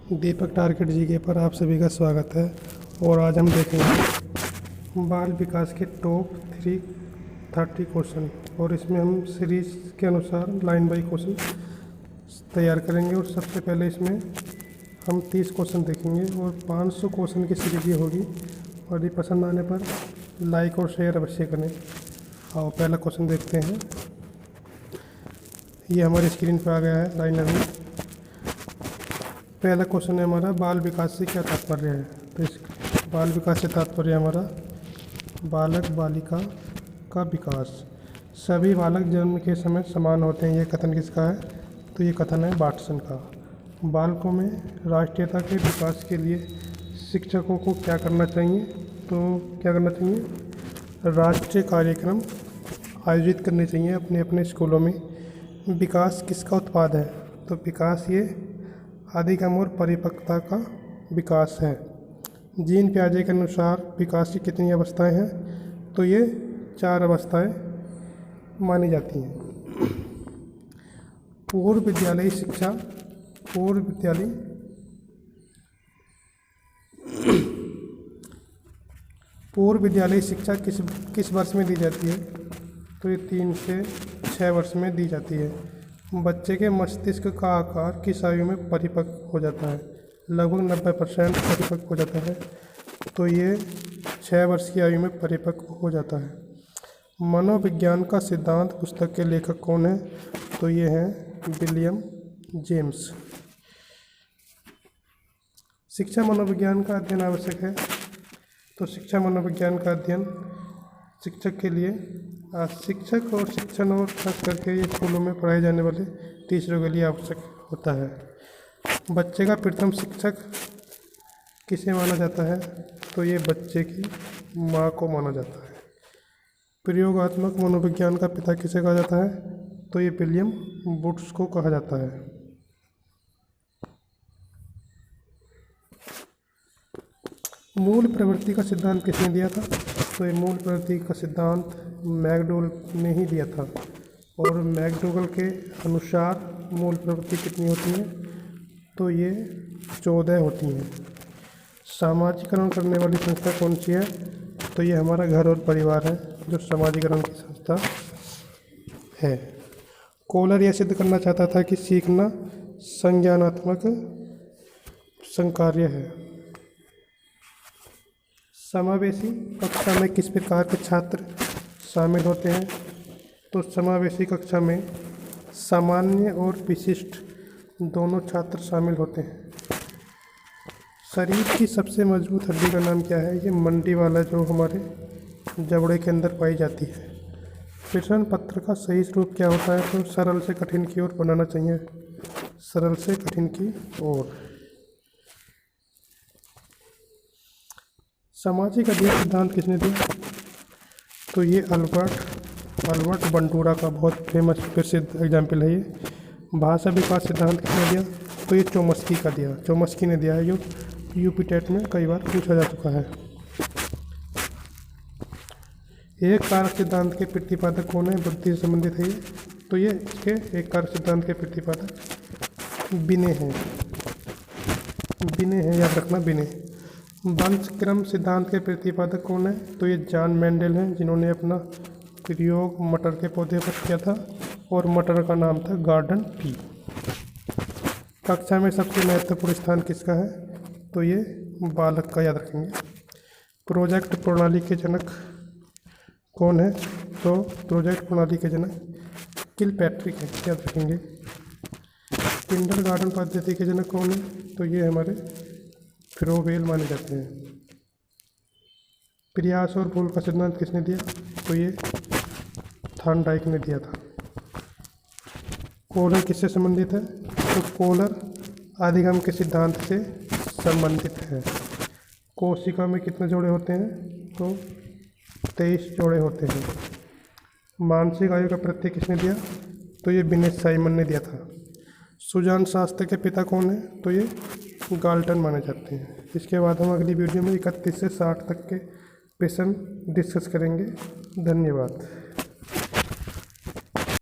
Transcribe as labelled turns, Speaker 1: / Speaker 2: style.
Speaker 1: दीपक target GK पर आप सभी का स्वागत है। और आज हम देखेंगे बाल विकास के टॉप 330 क्वेश्चन, और इसमें हम सीरीज के अनुसार लाइन बाई क्वेश्चन तैयार करेंगे। और सबसे पहले इसमें हम 30 क्वेश्चन देखेंगे और 500 क्वेश्चन की सीरीज ये होगी। और ये पसंद आने पर लाइक और शेयर अवश्य करें। आओ पहला क्वेश्चन देखते हैं। ये हमारी स्क्रीन पर आ गया है लाइन में। पहला क्वेश्चन है हमारा, बाल विकास से क्या तात्पर्य है। तो इस बाल विकास से तात्पर्य हमारा बालक बालिका का विकास। सभी बालक जन्म के समय समान होते हैं। ये कथन किसका है? तो ये कथन है वाटसन का। बालकों में राष्ट्रीयता के विकास के लिए शिक्षकों को क्या करना चाहिए? तो क्या करना चाहिए? राष्ट्रीय कार्यक्रम आयोजित करने चाहिए अपने अपने स्कूलों में। विकास किसका उत्पाद है? तो विकास ये अधिगम और परिपक्वता का विकास है। जीन पियाजे के अनुसार विकास की कितनी अवस्थाएं हैं? तो ये 4 अवस्थाएं मानी जाती हैं। पूर्व विद्यालयी शिक्षा किस वर्ष में दी जाती है? तो ये 3 से 6 वर्ष में दी जाती है। बच्चे के मस्तिष्क का आकार किस आयु में परिपक्व हो जाता है? लगभग 90% परिपक्व हो जाता है। तो ये 6 वर्ष की आयु में परिपक्व हो जाता है। मनोविज्ञान का सिद्धांत पुस्तक के लेखक कौन है? तो ये हैं विलियम जेम्स। शिक्षा मनोविज्ञान का अध्ययन आवश्यक है। तो शिक्षा मनोविज्ञान का अध्ययन शिक्षक के लिए शिक्षक और शिक्षण और खास करके ये स्कूलों में पढ़ाए जाने वाले टीचरों के लिए आवश्यक होता है। बच्चे का प्रथम शिक्षक किसे माना जाता है? तो ये बच्चे की माँ को माना जाता है। प्रयोगात्मक मनोविज्ञान का पिता किसे कहा जाता है? तो ये विलियम वुड्स को कहा जाता है। मूल प्रवृत्ति का सिद्धांत किसने दिया था? तो ये मूल प्रवृत्ति का सिद्धांत मैकडॉगल ने ही दिया था। और मैकडॉगल के अनुसार मूल प्रवृत्ति कितनी होती है? तो ये 14 होती हैं। सामाजिकरण करने वाली संस्था कौन सी है? तो ये हमारा घर और परिवार है जो सामाजिकरण की संस्था है। कोलर यह सिद्ध करना चाहता था कि सीखना संज्ञानात्मक संकार्य है। समावेशी कक्षा में किस प्रकार के छात्र शामिल होते हैं? तो समावेशी कक्षा में सामान्य और विशिष्ट दोनों छात्र शामिल होते हैं। शरीर की सबसे मजबूत हड्डी का नाम क्या है? ये मंडी वाला जो हमारे जबड़े के अंदर पाई जाती है। प्रश्न पत्र का सही स्वरूप क्या होता है? तो सरल से कठिन की ओर बनाना चाहिए। सरल से कठिन की ओर। सामाजिक अध्ययन सिद्धांत किसने दिया? तो ये अल्बर्ट बंडूरा का बहुत फेमस प्रसिद्ध एग्जाम्पल है ये। भाषा विकास सिद्धांत किसने दिया? तो ये चोम्स्की ने दिया है। जो यूपी टेट में कई बार पूछा जा चुका है। एक कारक सिद्धांत के प्रतिपादक कौन है? बुद्धि से संबंधित है ये। तो ये इसके एक कारक सिद्धांत के प्रतिपादक बिने हैं। याद रखना, बिने। वंशक्रम सिद्धांत के प्रतिपादक कौन है? तो ये जॉन मेंडल हैं, जिन्होंने अपना प्रयोग मटर के पौधे पर किया था और मटर का नाम था गार्डन टी। कक्षा में सबसे महत्वपूर्ण स्थान किसका है? तो ये बालक का, याद रखेंगे। प्रोजेक्ट प्रणाली के जनक कौन है? तो प्रोजेक्ट प्रणाली के जनक किलपैट्रिक है, याद रखेंगे। किंडरगार्टन पद्धति के जनक कौन है? तो ये हमारे फ्रोबेल माने जाते हैं। प्रयास और भूल का सिद्धांत किसने दिया? तो ये थॉर्नडाइक ने दिया था। कोलर किससे संबंधित है? तो कोलर अधिगम के सिद्धांत से संबंधित है। कोशिका में कितने जोड़े होते हैं? तो 23 जोड़े होते हैं। मानसिक आयु का प्रत्यय किसने दिया? तो ये बिनेट साइमन ने दिया था। सुजान शास्त्र के पिता कौन है? तो ये गाल्टन माने जाते हैं। इसके बाद हम अगली वीडियो में 31 से 60 तक के प्रश्न डिस्कस करेंगे। धन्यवाद।